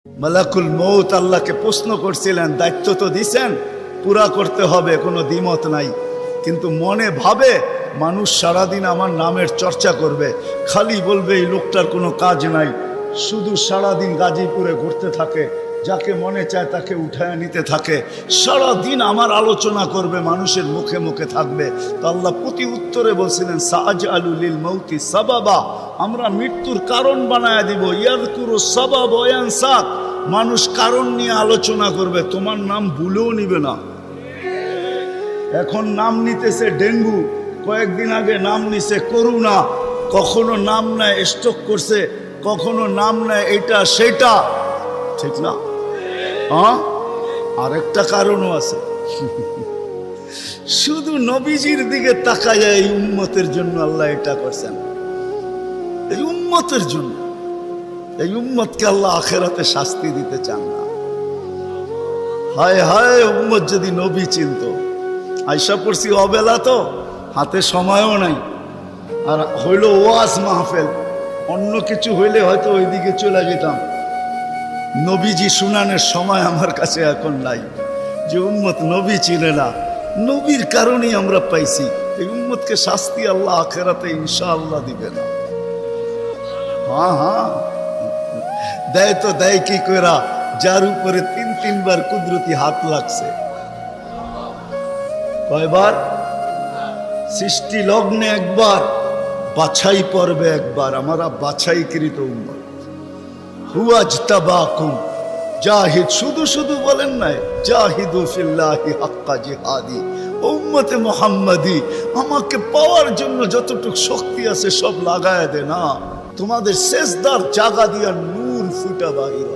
মালাকুল মউত আল্লাহকে প্রশ্ন করছিলেন, দায়িত্ব তো দিছেন, পুরা করতে হবে, কোনো দ্বিমত নাই। কিন্তু মনে ভাবে মানুষ সারাদিন আমার নামের চর্চা করবে, খালি বলবে এই লোকটার কোনো কাজ নাই, শুধু সারাদিন গাজীপুরে ঘুরতে থাকে, যাকে মনে চায় তাকে উঠায় নিতে থাকে, সারাদিন আমার আলোচনা করবে, মানুষের মুখে মুখে থাকবে। তো আল্লাহ প্রতি উত্তরে বলছিলেন, সাআজআলু লিল মাউতি সাবাবা, আমরা মৃত্যুর কারণ বানায় দিব। ইয়াযকুরু সাবাব ওয়া ইয়ানসা, মানুষ কারণ নিয়ে আলোচনা করবে, তোমার নাম ভুলেও নিবে না। এখন নাম নিতেছে ডেঙ্গু, কয়েকদিন আগে নাম নিছে করোনা, কখনো নাম নেয় স্ট্রোক করছে, কখনো নাম নেয় এটা সেটা, ঠিক না? হ্যাঁ, আরেকটা কারণও আছে। শুধু নবীজির দিকে তাকায়, এই উম্মতের জন্য আল্লাহ এটা করছেন, এই উম্মতের জন্য। এই উম্মতকে আল্লাহ আখেরাতে শাস্তি দিতে চান না। হায় হায়, উম্মত যদি নবী চিনত। আয়সা পড়ছি অবেলা, তো হাতে সময়ও নাই, আর হইল ওয়াজ মাহফিল, অন্য কিছু হইলে হয়তো ওইদিকে চলে যেতাম। নবীজি শুনানের সময় আমার কাছে এখন নাই। যে উম্মত নবী চিনে না, নবীর কারণেই আমরা পাইছি। এই উম্মতকে শাস্তি আল্লাহ আখেরাতে ইনশাআল্লাহ দিবে না। হ্যাঁ হ্যাঁ, দেয় তো দেয় কি কইরা, যার উপরে তিনবার কুদরতি হাত লাগছে। কয়বার? সৃষ্টি লগ্নে একবার, বাছাই পর্বে একবার। আমরা বাছাইকৃত উম্মত। হুয়াজতাবাকুম জাহিদ, শুধু শুধু বলেন নাই, জাহিদু ফিল্লাহি হাক্কা জিহাদি। উম্মতে মুহাম্মাদি, আমাকে পাওয়ার জন্য যতটুকু শক্তি আছে সব লাগায় দে না। তোমাদের সেজদার জায়গা দিয়া নূর ফুটা বাহির।